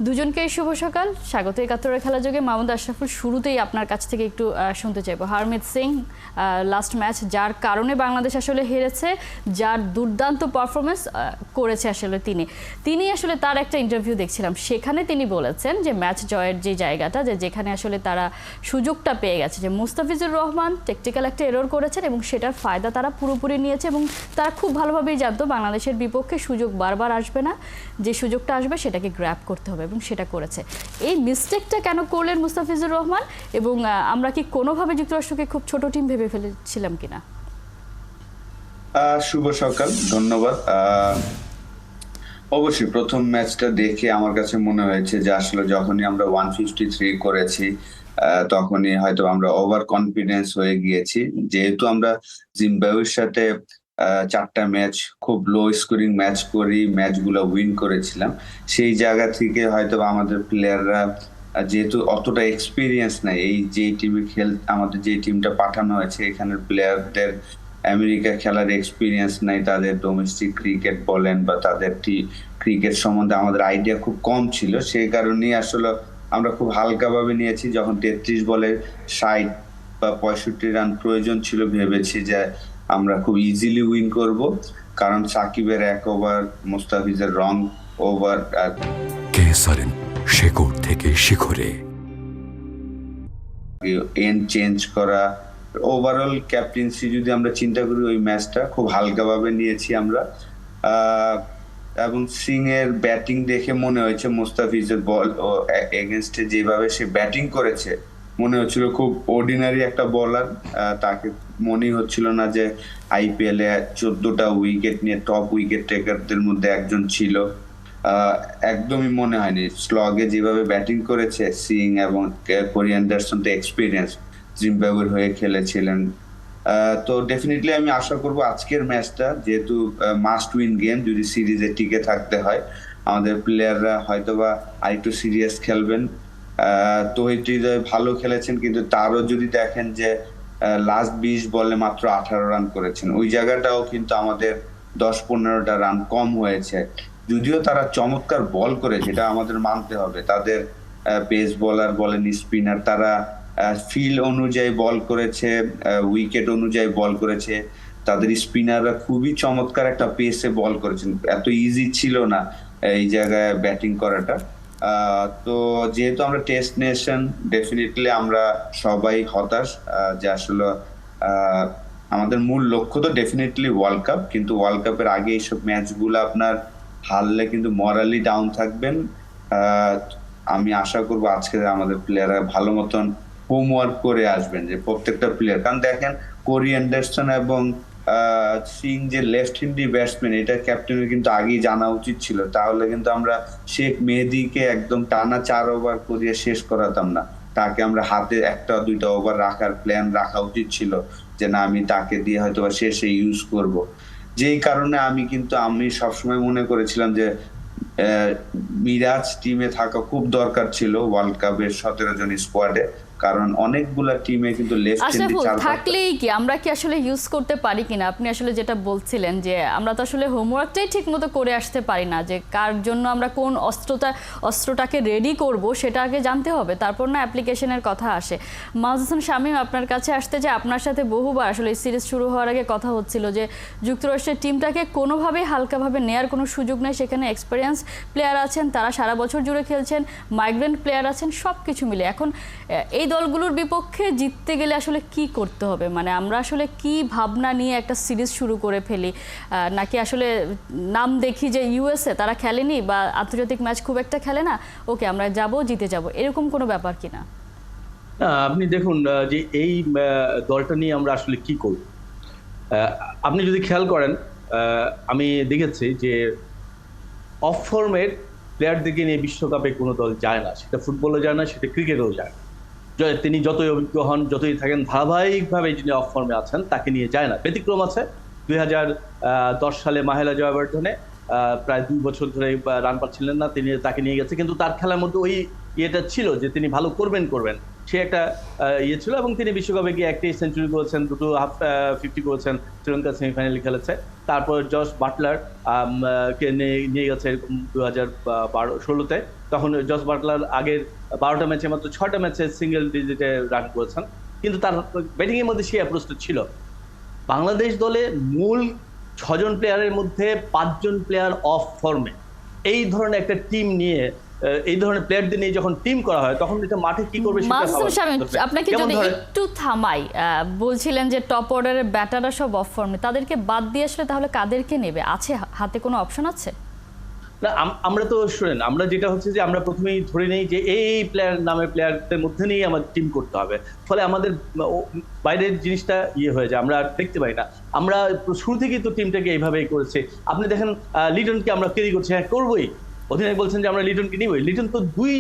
দুজনকেই শুভ সকাল, স্বাগত একাত্তরের খেলা যোগে। মাহমুদ আশরাফুল, শুরুতেই আপনার কাছ থেকে একটু শুনতে চাইবো হারমিত সিং লাস্ট ম্যাচ যার কারণে বাংলাদেশ আসলে হেরেছে, যার দুর্দান্ত পারফরমেন্স করেছে আসলে তিনি আসলে তার একটা ইন্টারভিউ দেখছিলাম, সেখানে তিনি বলেছেন যে ম্যাচ জয়ের যে জায়গাটা যেখানে আসলে তারা সুযোগটা পেয়ে গেছে, যে মুস্তাফিজুর রহমান টেকনিক্যাল একটা এরর করেছেন এবং সেটার ফায়দা তারা পুরোপুরি নিয়েছে এবং তারা খুব ভালোভাবেই জানতো বাংলাদেশের বিপক্ষে সুযোগ বারবার আসবে না, যে সুযোগটা আসবে সেটাকে গ্র্যাব করতে হবে এবং সেটা করেছে। এই মিস্টেকটা কেন করলেন মুস্তাফিজুর রহমান, এবং আমরা কি কোনোভাবে যুক্তরাষ্ট্রকে খুব ছোট টিম ভেবে ফেলেছিলাম কিনা? শুভ সকাল, ধন্যবাদ। অবশ্যই প্রথম ম্যাচটা দেখে আমার কাছে মনে হয়েছে যে আসলে যখনই আমরা 153 করেছি তখনই হয়তো আমরা ওভার কনফিডেন্স হয়ে গিয়েছি, যেহেতু আমরা জিম্বাবুয়ের সাথে 4টা ম্যাচ খুব লো স্কোরিং ম্যাচ করি, ম্যাচগুলো উইন করেছিলাম। সেই জায়গা থেকে হয়তো আমাদের প্লেয়াররা যেহেতু অতটা এক্সপিরিয়েন্স নাই, এই যে টিমে আমাদের যে টিমটা পাঠানো হয়েছে এখানের প্লেয়ারদের আমেরিকা খেলার এক্সপিরিয়েন্স নাই, তাদের ডোমেস্টিক ক্রিকেট বলেন বা তাদের ক্রিকেট সম্বন্ধে আমাদের আইডিয়া খুব কম ছিল। সেই কারণেই আসলে আমরা খুব হালকাভাবে নিয়েছি। যখন 33 বলে 60 বা 65 রান প্রয়োজন ছিল, ভেবেছি যে আমরা খুব ইজিলি উইন করব, কারণ সাকিবের এক ওভার, মুস্তাফিজের রং ওভার, শেকড় থেকে শিখরে এন্ড চেঞ্জ করা, ওভারঅল ক্যাপ্টেন্সি যদি আমরা চিন্তা করি, ওই ম্যাচটা খুব হালকাভাবে নিয়েছি আমরা। এবং সিং এর ব্যাটিং দেখে মনে হয়েছে মুস্তাফিজের বল এগেনস্টে যেভাবে সে ব্যাটিং করেছে মনে হচ্ছিল খুব অর্ডিনারি একটা বোলার। তাকে মনেই হচ্ছিল না যে আইপিএল এ 14টা উইকেট নিয়ে টপ উইকেট টেকারদের মধ্যে একজন ছিল। একদমই মনে হয়নি। স্লগে যেভাবে ব্যাটিং করেছে সিং, এবং কোরি অ্যান্ডারসন তো এক্সপিরিয়েন্স, জিম্বাবুয়ের হয়ে খেলেছিলেন। তো ডেফিনেটলি আমি আশা করব আজকের ম্যাচটা যেহেতু মাস্ট উইন গেম, যদি সিরিজে টিকে থাকতে হয় আমাদের প্লেয়াররা হয়তোবা আরেকটু সিরিয়াস খেলবেন। তৌহিদ হৃদয় ভালো খেলেছেন, কিন্তু তারও যদি দেখেন যে লাস্ট 20 বলে মাত্র 18 রান করেছেন, ওই জায়গাটাও কিন্তু আমাদের 10-15টা রান কম হয়েছে। যদিও তারা চমৎকার বল করেছে, এটা আমাদের মানতে হবে। তাদের পেস বোলার বলেন, স্পিনার, তারা ফিল অনুযায়ী বল করেছে, উইকেট অনুযায়ী বল করেছে। তাদের স্পিনাররা খুবই চমৎকার একটা পেসে বল করেছেন। এত ইজি ছিল না এই জায়গায় ব্যাটিং করাটা। তো যেহেতু আমরা টেস্ট নেশন, ডেফিনেটলি আমরা সবাই হতাশ যে আসলে আমাদের মূল লক্ষ্য তো ডেফিনেটলি ওয়ার্ল্ড কাপ, কিন্তু ওয়ার্ল্ড কাপের আগে এইসব ম্যাচগুলো আপনার হারলে কিন্তু মরালি ডাউন থাকবেন। আমি আশা করবো আজকে আমাদের প্লেয়াররা ভালো মতন হোমওয়ার্ক করে আসবেন, যে প্রত্যেকটা প্লেয়ার, কারণ দেখেন কোরি অ্যান্ডারসন এবং সিং যে লেফট হ্যান্ডি ব্যাটসম্যান, এটা ক্যাপ্টেনের কিন্তু আগেই জানা উচিত ছিল। তাহলে কিন্তু আমরা শেখ মেহেদীকে একদম টানা 4 ওভার করিয়ে শেষ করাতাম না। তাকে আমরা হাতে 1-2টা ওভার রাখার প্ল্যান রাখা উচিত ছিল, যে না আমি তাকে দিয়ে হয়তো বা শেষে ইউজ করব। যেই কারণে আমি সবসময় মনে করেছিলাম যে মিরাজ টিমে থাকা খুব দরকার ছিল ওয়ার্ল্ড কাপের 17 জন স্কোয়াডে, কারণ অনেকগুলা টিমে কিন্তু লেফট হ্যান্ডি থাকলেই কি আমরা কি আসলে ইউজ করতে পারি কিনা? আপনি আসলে যেটা বলছিলেন যে আমরা তো আসলে হোমওয়ার্কটাই ঠিক মতো করে আসতে পারি না, যে কার জন্য আমরা কোন অস্ত্রটাকে রেডি করব সেটা আগে জানতে হবে, তারপর না অ্যাপ্লিকেশনের কথা আসে। মাহমুদ হাসান শামীম, আপনার কাছে আসতে যে আপনার সাথে বহুবার আসলে এই সিরিজ শুরু হওয়ার আগে কথা হচ্ছিল যে যুক্তরাষ্ট্রের টিমটাকে কোনোভাবেই হালকাভাবে নেয়ার কোনো সুযোগ নেই। সেখানে এক্সপিরিয়েন্স প্লেয়ার আছেন, তারা সারা বছর জুড়ে খেলছেন, মাইগ্রেন্ট প্লেয়ার আছেন, সব কিছু মিলে এখন এই দলগুলোর বিপক্ষে জিততে গেলে আসলে কি করতে হবে? মানে আমরা আসলে কি ভাবনা নিয়ে একটা সিরিজ শুরু করে ফেলি, নাকি আসলে নাম দেখি যে ইউএসএ তারা খেলেনি বা আন্তর্জাতিক ম্যাচ খুব একটা খেলে না, ওকে আমরা যাব জিতে যাব, এরকম কোনো ব্যাপার কিনা? না, আপনি দেখুন যে এই দলটা নিয়ে আমরা আসলে কি করব। আপনি যদি খেয়াল করেন, আমি দেখেছি যে অফ ফর্মের প্লেয়ারদেরকে নিয়ে বিশ্বকাপে কোনো দল যায় না, সেটা ফুটবলও যায় না, সেটা ক্রিকেটেও যায় না। তিনি যতই অভিজ্ঞ হন, যতই থাকেন, ধারাবাহিকভাবে যিনি অফ ফর্মে আছেন তাকে নিয়ে যায় না। ব্যতিক্রম আছে 2010 সালে মাহেলা জয়াবর্ধনে প্রায় 2 বছর ধরে রান পাচ্ছিলেন না, তাকে নিয়ে গেছে, কিন্তু তার খেলার মধ্যে ওই ইয়েটা ছিল যে তিনি ভালো করবেন। সে একটা ইয়ে ছিল, এবং তিনি বিশ্বকাপে গিয়ে একটি সেঞ্চুরি করেছেন, দুটো হাফ 50 করেছেন, শ্রীলঙ্কা সেমিফাইনালে খেলেছে। তারপর জস বাটলার কে নিয়ে গেছে এরকম 2016-তে, তখন জস বাটলার আগের 12টা ম্যাচে মাত্র 6টা ম্যাচে সিঙ্গেল ডিজিটে রান করেছেন, কিন্তু তার ব্যাটিং এর মধ্যে সেই অ্যাপ্রোচটা ছিল। বাংলাদেশ দলে মূল 6 জন প্লেয়ারের মধ্যে 5 জন প্লেয়ার অফ ফর্মে, এই ধরনের একটা টিম নিয়ে, এই ধরনের প্লেয়ারদের নিয়ে যখন টিম করা হয় তখন এটা মাঠে কি করবে সেটা মাসুম ভাবা শামীম, দরকার। আপনাকে যেমন যদি ধরেন, একটু থামাই, বলছিলেন যে টপ অর্ডারের ব্যাটাররা সব অফ ফর্মে, তাদেরকে বাদ দিয়ে আসলে তাহলে কাদেরকে নেবে? আছে হাতে কোনো অপশন আছে? না, আমরা তো শুনেন, আমরা যেটা হচ্ছে যে আমরা প্রথমেই ধরে নেই যে এই প্লেয়ার নামের প্লেয়ারদের মধ্যে নিয়েই আমাদের টিম করতে হবে, ফলে আমাদের বাইরের জিনিসটা ইয়ে হয়ে যায়, আমরা আর দেখতে পাই না। আমরা শুরু থেকেই তো টিমটাকে এইভাবেই করেছি। আপনি দেখেন লিটনকে আমরা ক্যারি করছি, হ্যাঁ করবোই, অধিনায়ক বলছেন যে আমরা লিটনকে নিবই। লিটন তো 2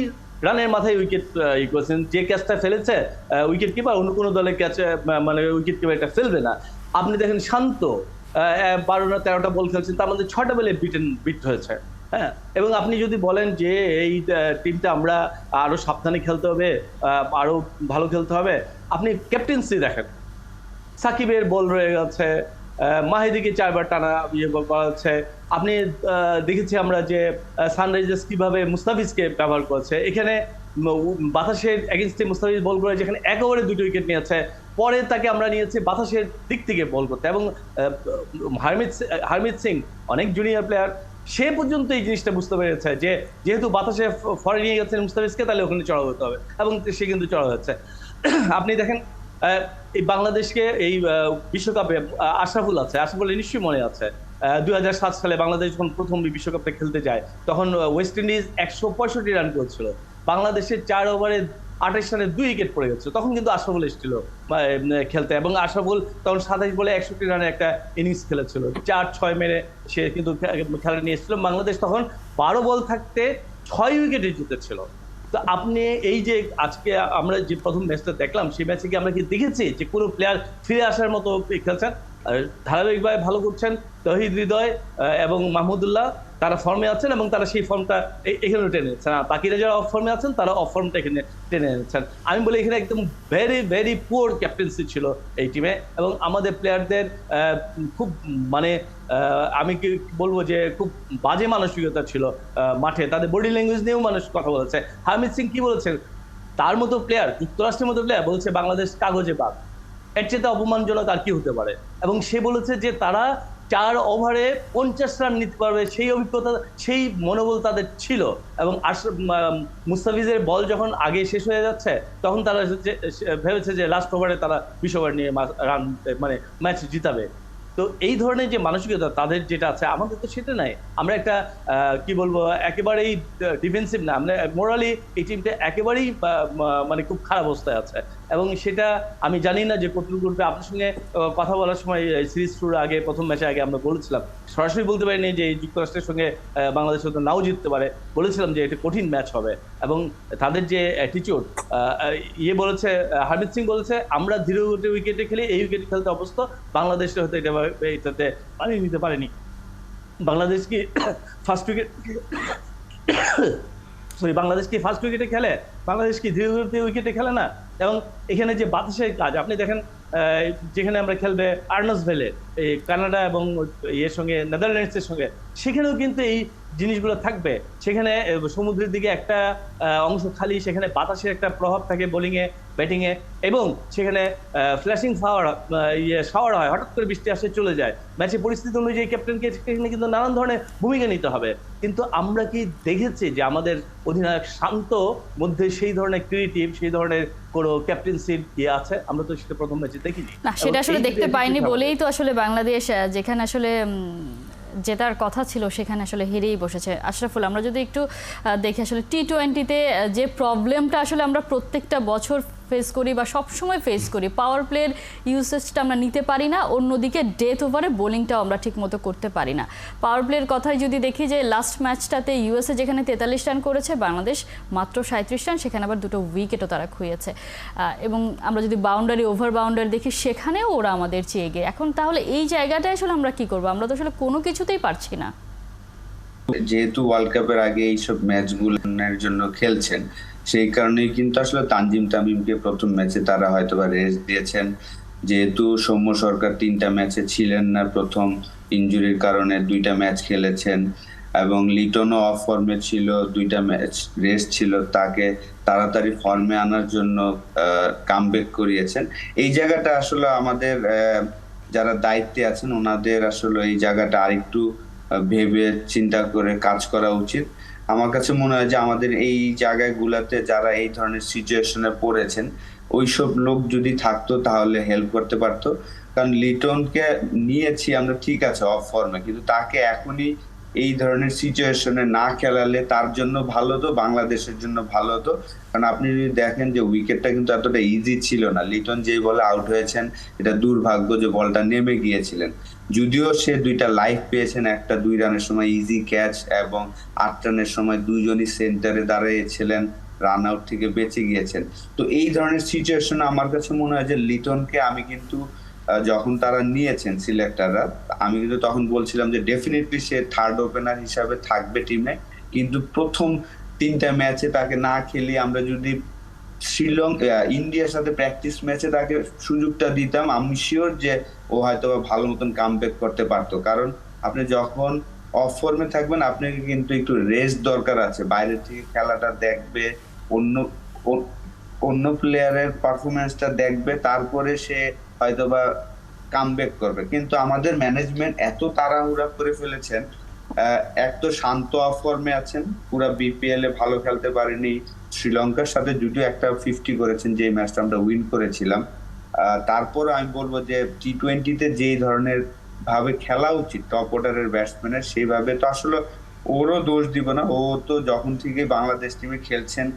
রানের মাথায় উইকেট করেছেন, যে ক্যাচটা ফেলেছে উইকেট কিপার অন্য কোনো দলে ক্যাচ মানে উইকেট কিপার এটা ফেলবে না। আপনি দেখেন শান্ত 12 না 13টা বল খেলছেন, তার মধ্যে 6টা বলে বিট হয়েছে। হ্যাঁ, এবং আপনি যদি বলেন যে এই টিমটা আমরা আরো সাবধানে খেলতে হবে, আরো ভালো খেলতে হবে, আপনি ক্যাপ্টেন্সি দেখেন, সাকিবের বল রয়ে গেছে, মাহিদিকে 4বার টানা ইয়ে করা হচ্ছে। আপনি দেখেছি আমরা যে সানরাইজার্স কিভাবে মুস্তাফিজকে ব্যবহার করেছে, এখানে বাতাসের এগেনস্টে মুস্তাফিজ বল করে যেখানে একেবারে 2টি উইকেট নিয়েছে, পরে তাকে আমরা নিয়েছি বাতাসের দিক থেকে বল করতে। এবং হারমিত সিং অনেক জুনিয়র প্লেয়ার, সে পর্যন্ত এই জিনিসটা বুঝতে পেরেছে যে যেহেতু বাতাসে ফরে নিয়ে গেছেন মুস্তাফিজকে, তাহলে ওখানে চড়া হতে হবে, এবং সে কিন্তু চড়া হচ্ছে। আপনি দেখেন এই বাংলাদেশকে এই বিশ্বকাপে আশরাফুল আছে, আশরাফুল নিশ্চয়ই মনে আছে 2007 সালে বাংলাদেশ যখন প্রথম বিশ্বকাপে খেলতে যায়, তখন ওয়েস্ট ইন্ডিজ 165 রান করেছিল, বাংলাদেশের 4 ওভারে 28 রানে 2 উইকেট পড়ে গেছে, তখন কিন্তু আশরাফুল এসেছিল খেলতে, এবং আশরাফুল তখন 27 বলে 61 রানে একটা ইনিংস খেলেছিল, 4-6 মেরে সে কিন্তু খেলা নিয়ে এসেছিল। বাংলাদেশ তখন 12 বল থাকতে 6 উইকেটে জিতেছিল। তো আপনি এই যে আজকে আমরা যে প্রথম ম্যাচটা দেখলাম, সেই ম্যাচে কি আমরা কি দেখেছি যে কোনো প্লেয়ার ফিরে আসার মতো খেলছেন? ধারাবাহিকভাবে ভালো করছেন তৌহিদ হৃদয় এবং মাহমুদুল্লাহ, তারা ফর্মে আছেন এবং তারা সেই ফর্মটা এখানে টেনে নিচ্ছেন। আর বাকিরা যারা অফ ফর্মে আছেন তারা অফ ফর্মটা এখানে টেনে নিচ্ছেন। আমি বলি এখানে একদম ভেরি পুয়ার ক্যাপ্টেন্সি ছিল এই টিমে, এবং আমাদের প্লেয়ারদের খুব মানে আমি কি বলবো যে খুব বাজে মানসিকতা ছিল মাঠে, তাদের বডি ল্যাঙ্গুয়েজ নিয়েও মানুষ কথা বলেছে। হারমিত সিং কি বলেছেন, তার মতো প্লেয়ার, যুক্তরাষ্ট্রের মতো প্লেয়ার বলছে বাংলাদেশ কাগজে বাদ, এর চেয়ে অপমানজনক আর কি হতে পারে। এবং সে বলেছে যে তারা 4 ওভারে 50 রান নিতে পারবে, সেই অভিজ্ঞতা, সেই মনোবল তাদের ছিল। এবং মুস্তাফিজের বল যখন আগে শেষ হয়ে যাচ্ছে, তখন তারা ভেবেছে যে লাস্ট ওভারে তারা 20 ওভার নিয়ে রান মানে ম্যাচ জিতাবে। তো এই ধরনের যে মানসিকতা তাদের যেটা আছে, আমাদের তো সেটা নাই। আমরা একটা কি বলবো, একেবারেই ডিফেন্সিভ না, আমরা মোরালি এই টিমটা একেবারেই মানে খুব খারাপ অবস্থায় আছে। এবং সেটা আমি জানি না যে কতটুকু করবে। আপনার সঙ্গে কথা বলার সময় সিরিজ শুরুর আগে, প্রথম ম্যাচের আগে আমরা বলেছিলাম, সরাসরি বলতে পারিনি যে যুক্তরাষ্ট্রের সঙ্গে বাংলাদেশ হয়তো নাও জিততে পারে, বলেছিলাম যে এটা কঠিন ম্যাচ হবে। এবং তাদের যে অ্যাটিটিউড, ইয়ে বলেছে, হারমিত সিং বলেছে আমরা ধীরে উইকেটে খেলে এই উইকেটে খেলতে অভ্যস্ত, বাংলাদেশে হয়তো এটাতে মানিয়ে নিতে পারেনি। বাংলাদেশ কি ফার্স্ট উইকেট বাংলাদেশ কি ফার্স্ট উইকেটে খেলে? বাংলাদেশ কি ধীরে উইকেটে খেলে না? এবং এখানে যে বাতাসের কাজ আপনি দেখেন, যেখানে আমরা খেলবে আর্নস ভেলে, এই কানাডা এবং এর সঙ্গে নেদারল্যান্ডসের সঙ্গে, সেখানেও কিন্তু এই জিনিসগুলো থাকবে। সেখানে সমুদ্রের দিকে একটা অংশ খালি, সেখানে বাতাসের একটা প্রভাব থাকে বোলিংয়ে, ব্যাটিংয়ে, এবং সেখানে ফ্ল্যাশিং শাওয়ার হয়, হঠাৎ করে বৃষ্টি আসে চলে যায়। ম্যাচের পরিস্থিতি অনুযায়ী ক্যাপ্টেনকে সেখানে কিন্তু নানান ধরনের ভূমিকা নিতে হবে। কিন্তু আমরা কি দেখেছি যে আমাদের অধিনায়ক শান্ত মধ্যে সেই ধরনের ক্রিয়েটিভ, সেই ধরনের কোনো ক্যাপ্টেন্সির ইয়ে আছে? আমরা তো সেটা প্রথম ম্যাচে দেখিনি না, সেটা আসলে দেখতে পাইনি বলেই তো আসলে বাংলাদেশ যেখানে আসলে জেতার কথা ছিল সেখানে আসলে হেরেই বসেছে। আশরাফুল, আমরা যদি একটু দেখি আসলে টি-20-তে যে প্রবলেমটা আসলে আমরা প্রত্যেকটা বছর ফেস করি বা সবসময় ফেস করি, পাওয়ার প্লের ইউসেজটা আমরা নিতে পারি না, অন্যদিকে ডেথ ওভারে বোলিংটাও আমরা ঠিকমতো করতে পারি না। পাওয়ার প্লের কথাই যদি দেখি যে লাস্ট ম্যাচটাতে ইউএসএ যেখানে 43 রান করেছে, বাংলাদেশ মাত্র 37 রান, সেখানে আবার 2টো উইকেটও তারা খুইয়েছে। এবং আমরা যদি বাউন্ডারি, ওভার বাউন্ডারি দেখি, সেখানেও ওরা আমাদের চেয়ে এগিয়ে। এখন তাহলে এই জায়গাটায় আসলে আমরা কি করবো? আমরা তো আসলে কোনো কিছুতেই পারছি না। যেহেতু ওয়ার্ল্ড কাপের আগে এইসব ম্যাচগুলোর জন্য খেলছেন, সেই কারণেই কিন্তু আসলে তানজিম তামিমকে প্রথম ম্যাচে তারা হয়তোবা রেস্ট দিয়েছেন। যেহেতু সৌম্য সরকার 3টা ম্যাচে ছিলেন না, প্রথম ইনজুরির কারণে 2টা ম্যাচ খেলেছেন, এবং লিটনও অফ ফর্মে ছিল, 2টা ম্যাচ রেস্ট ছিল, তাকে তাড়াতাড়ি ফর্মে আনার জন্য কামব্যাক করিয়েছেন। এই জায়গাটা আসলে আমাদের যারা দায়িত্বে আছেন ওনাদের আসলে এই জায়গাটা আরেকটু ভেবে চিন্তা করে কাজ করা উচিত। আমার কাছে মনে হয় যে আমাদের এই জায়গাগুলোতে যারা এই ধরনের সিচুয়েশনে পড়েছেন ওইসব লোক যদি থাকতো তাহলে হেল্প করতে পারতো। কারণ লিটনকে নিয়েছি আমরা, ঠিক আছে অফ ফর্মে, কিন্তু তাকে এখনই এই ধরনের সিচুয়েশনে না খেলালে তার জন্য ভালো হতো, বাংলাদেশের জন্য ভালো হতো। কারণ আপনি যদি দেখেন যে উইকেটটা কিন্তু এতটা ইজি ছিল না। লিটন যেই বলে আউট হয়েছেন, এটা দুর্ভাগ্য যে বলটা নেমে গিয়েছিলেন। যদিও সে 2টা লাইফ পেয়েছেন, একটা 2 রানের সময় ইজি ক্যাচ এবং 8 রানের সময় দুইজনই সেন্টারে দাঁড়িয়েছিলেন, রান আউট থেকে বেঁচে গিয়েছেন। তো এই ধরনের সিচুয়েশনে আমার কাছে মনে হয় যে লিটনকে আমি কিন্তু যখন তারা নিয়েছেন সিলেক্টররা, আমি কিন্তু তখন বলছিলাম যে ডেফিনেটলি সে থার্ড ওপেনার হিসাবে থাকবে টিমে, কিন্তু প্রথম 3টা ম্যাচে তাকে না খেলিয়ে আমরা যদি ইন্ডিয়ার সাথে প্র্যাকটিস ম্যাচে তাকে সুযোগটা দিতাম, আমি শিওর যে ও হয়তো ভালো মতন কামব্যাক করতে পারতো। কারণ আপনি যখন অফ ফর্মে থাকবেন আপনাকে কিন্তু একটু রেস্ট দরকার আছে, বাইরে থেকে খেলাটা দেখবে, অন্য অন্য প্লেয়ারের পারফরমেন্সটা দেখবে, তারপরে সে হয়তোবা কামব্যাক করবে। কিন্তু আমাদের ম্যানেজমেন্ট এত তাড়াহুড়া করে ফেলেছেন, এক তো শান্ত অফ ফর্মে আছেন, পুরা বিপিএল এ ভালো খেলতে পারেনি, শ্রীলঙ্কার সাথে যদিও একটা 50 করেছেন যে ম্যাচটা আমরা উইন করেছিলাম। তারপর আমি বলবো যে টি20তে যেই ধরনের ভাবে খেলা উচিত টপ অর্ডারের ব্যাটসম্যানের, সেইভাবে তো আসলে ওরও দোষ দিব না। ও তো যখন থেকে বাংলাদেশ টিমে খেলছেন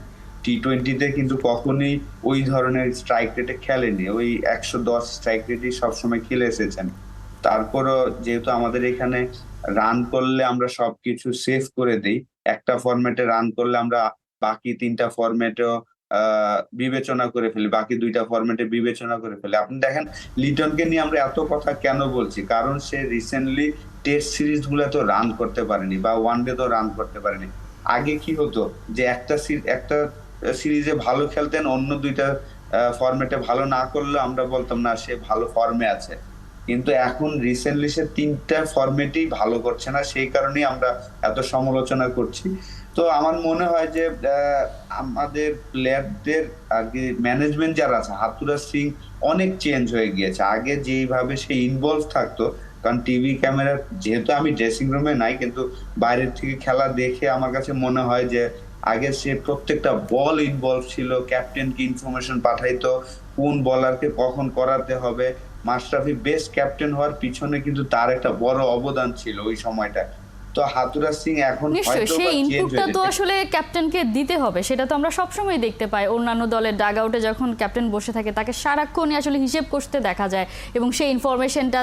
টি20তে কিন্তু কখনোই ওই ধরনের স্ট্রাইক রেটে খেলেনি, ওই 110 স্ট্রাইক রেটই সবসময় খেলে এসেছেন। তারপরও যেহেতু আমাদের এখানে রান করলে আমরা সবকিছু সেভ করে দেই, একটা ফরম্যাটে রান করলে আমরা বাকি 3টা ফরম্যাটেও বিবেচনা করে ফেলি, বাকি 2টা ফরম্যাটে বিবেচনা করে ফেলি। আপনি দেখেন লিটনকে নিয়ে আমরা এত কথা কেন বলছি, কারণ সে রিসেন্টলি টেস্ট সিরিজ গুলাতে রান করতে পারেনি বা ওয়ানডে তো রান করতে পারেনি। আগে কি হতো যে একটা সিরিজে ভালো খেলতেন, অন্য 2টা ফরম্যাটে ভালো না করলে আমরা বলতাম না সে ভালো ফর্মে আছে, কিন্তু এখন রিসেন্টলি সে 3টা ফরম্যাটেই ভালো করছে না, সেই কারণেই আমরা এত সমালোচনা করছি। তো আমার মনে হয় যে আমাদের প্লেয়ারদের আগে ম্যানেজমেন্ট যারা আছে, হাতুড়া সিং অনেক চেঞ্জ হয়ে গিয়েছে। আগে যেইভাবে সে ইনভলভ থাকতো, কারণ টিভি ক্যামেরা, যেহেতু আমি ড্রেসিং রুমে নাই কিন্তু বাইরের থেকে খেলা দেখে আমার কাছে মনে হয় যে আগে সে প্রত্যেকটা বল ইনভলভ ছিল, ক্যাপ্টেনকে ইনফরমেশন পাঠাইতো কোন বলারকে কখন করাতে হবে। মাশরাফি বেস্ট ক্যাপ্টেন হওয়ার পিছনে কিন্তু তার একটা বড় অবদান ছিল ওই সময়টা। তো হাতুড়া সিং এখন নিশ্চয়ই হয়তো সেই চেঞ্জ ইনপুটটা হয়ে তো যেতে আসলে ক্যাপ্টেনকে দিতে হবে, সেটা তো আমরা সবসময় দেখতে পাই। অন্যান্য দলের ডাগ আউটে যখন ক্যাপ্টেন বসে থাকে তাকে সারাক্ষণই আসলে হিসেব করতে দেখা যায়, এবং সেই ইনফরমেশনটা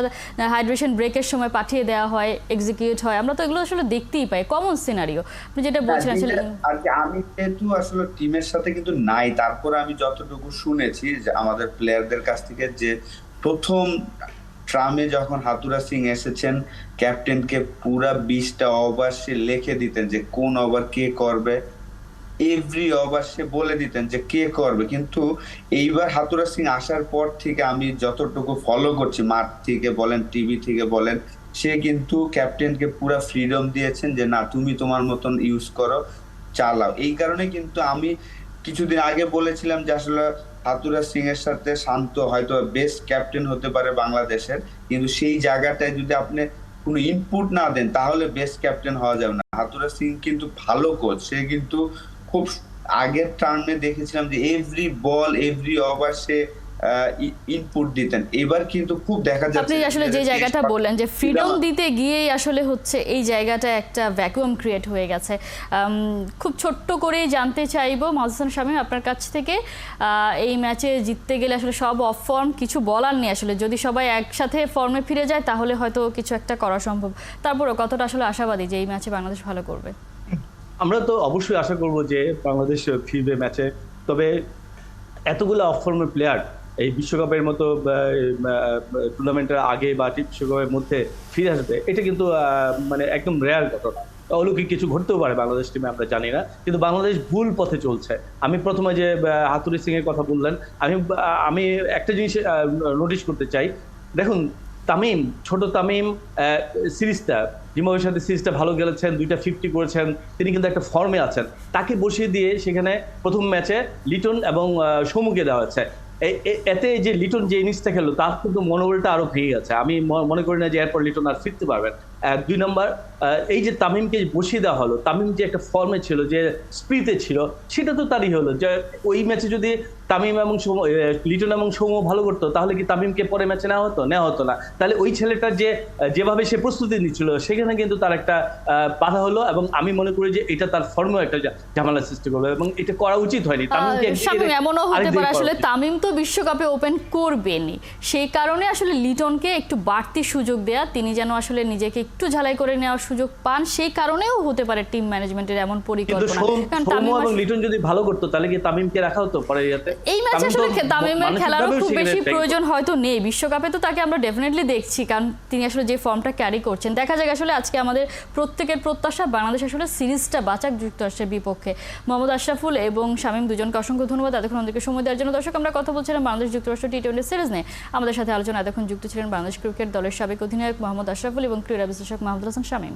হাইড্রেশন ব্রেকের সময় পাঠিয়ে দেওয়া হয়, এক্সিকিউট হয়। আমরা তো এগুলো আসলে দেখতেই পাই, কমন সিনারিও আপনি যেটা বলছেন আসলে। আর কি আমি যেহেতু আসলে টিমের সাথে কিন্তু নাই, তারপরে আমি যতটুকু শুনেছি যে আমাদের প্লেয়ারদের কাছ থেকে, যে প্রথম ট্রামে যখন হাতুড়া সিং এসেছেন, ক্যাপ্টেনকে পুরা 20টা ওভার সে লিখে দিতেন যে কোন ওভার কে করবে, এভরি ওভার সে বলে দিতেন যে কে করবে। কিন্তু এইবার হাতুড়া সিং আসার পর থেকে আমি যতটুকু ফলো করছি, মাঠ থেকে বলেন টিভি থেকে বলেন, সে কিন্তু ক্যাপ্টেনকে পুরা ফ্রিডম দিয়েছেন যে না তুমি তোমার মতন ইউজ করো, চালাও। এই কারণে কিন্তু আমি কিছুদিন আগে বলেছিলাম যে আসলে হাতুড়া সিং এর সাথে শান্ত হয়তো বেস্ট ক্যাপ্টেন হতে পারে বাংলাদেশের, কিন্তু সেই জায়গাটায় যদি আপনি কোনো ইনপুট না দেন তাহলে বেস্ট ক্যাপ্টেন হওয়া যাবে না। হাতুড়া সিং কিন্তু ভালো কোচ, সে কিন্তু খুব আগের টার্মে দেখেছিলাম যে এভরি বল এভরি ওভার সে ইনপুট দিতেন। এবার কিন্তু খুব দেখা যাচ্ছে আপনি আসলে যে জায়গাটা বললেন যে ফ্রিডম দিতে গিয়েই আসলে হচ্ছে এই জায়গাটা একটা ভ্যাকুয়াম ক্রিয়েট হয়ে গেছে। খুব ছোট্ট করেই জানতে চাইবো মাহমুদ হাসান শামীম আপনার কাছ থেকে, এই ম্যাচে জিততে গেলে আসলে সব অফ ফর্ম, কিছু বলার নেই আসলে, যদি সবাই একসাথে ফর্মে ফিরে যায় তাহলে হয়তো কিছু একটা করা সম্ভব। তারপরেও কতটা আসলে আশাবাদী যে এই ম্যাচে বাংলাদেশ ভালো করবে? আমরা তো অবশ্যই আশা করব যে বাংলাদেশ ফিরবে ম্যাচে, তবে এতগুলো অফ ফর্মের প্লেয়ার এই বিশ্বকাপের মতো টুর্নামেন্টের আগে বা বিশ্বকাপের মধ্যে ফিরে আসবে, এটা কিন্তু মানে একদম রেয়ার ঘটনা। অলৌকিক কিছু ঘটতেও পারে বাংলাদেশ টিমে, আমরা জানি না, কিন্তু বাংলাদেশ ভুল পথে চলছে। আমি প্রথমে যে হাতুড়ি সিং এর কথা বললেন, আমি একটা জিনিস নোটিশ করতে চাই। দেখুন, তামিম, ছোট তামিম সিরিজটা, জিম্বাবুয়ের সাথে সিরিজটা ভালো খেলেছেন, 2টা 50 করেছেন, তিনি কিন্তু একটা ফর্মে আছেন। তাকে বসিয়ে দিয়ে সেখানে প্রথম ম্যাচে লিটন এবং সৌম্যকে দেওয়া হচ্ছে। এতে যে লিটন যে ইনিংসটা খেললো তার কিন্তু মনোবলটা আরো ভেঙে গেছে। আমি মনে করি না যে এরপর লিটন আর ফিরতে পারবেন। 2 নম্বর, এই যে তামিমকে বসিয়ে দেওয়া হলো, তামিম যে একটা ফর্মে ছিল, যে স্পিডে ছিল, সেটা তো তারই হলো। যে ওই ম্যাচে যদি তামিম এবং লিটন এবং সৌম্য ভালো করতো, তাহলে কি তামিমকে পরে ম্যাচে নেওয়া হতো না? তাহলে ওই ছেলেটা যেভাবে সে প্রস্তুতি নিচ্ছিল, সেখানে কিন্তু তার একটা বাধা হলো, এবং আমি মনে করি যে এটা তার ফর্মেও একটা ঝামেলা সৃষ্টি করবে, এবং এটা করা উচিত হয়নি। শামীম, এমনও হতে পারে আসলে তামিম তো বিশ্বকাপে ওপেন করবেনই, সেই কারণে আসলে লিটনকে একটু বাড়তি সুযোগ দেয়া, তিনি যেন আসলে নিজেকে একটু ঝালাই করে নেওয়ার সুযোগ পান, সেই কারণেও হতে পারে টিম ম্যানেজমেন্টের এমন পরিকল্পনা। কারণ তামিম এবং লিটন যদি ভালো করতো, তাহলে কি তামিমকে রাখা হতো পরে? এই ম্যাচে আসলে তামিমের খেলারও খুব বেশি প্রয়োজন হয়তো নেই। বিশ্বকাপে তো তাকে আমরা ডেফিনেটলি দেখছি, কারণ তিনি আসলে যে ফর্মটা ক্যারি করছেন। দেখা যাক আসলে আজকে আমাদের প্রত্যেকের প্রত্যাশা বাংলাদেশ আসলে সিরিজটা বাঁচাক যুক্তরাষ্ট্রের বিপক্ষে। মোহাম্মদ আশরাফুল এবং শামীম দুজনকে অসংখ্য ধন্যবাদ এতক্ষণ আমাদেরকে সময় দেওয়ার জন্য। দর্শক, আমরা কথা বলছিলাম বাংলাদেশ যুক্তরাষ্ট্র টি20 সিরিজ নিয়ে। আমাদের সাথে আলোচনা এতক্ষণ যুক্ত ছিলেন বাংলাদেশ ক্রিকেট দলের সাবেক অধিনায়ক মোহাম্মদ আশরাফুল এবং ক্রীড়া বিশ্লেষক মাহমুদুল হাসান শামীম।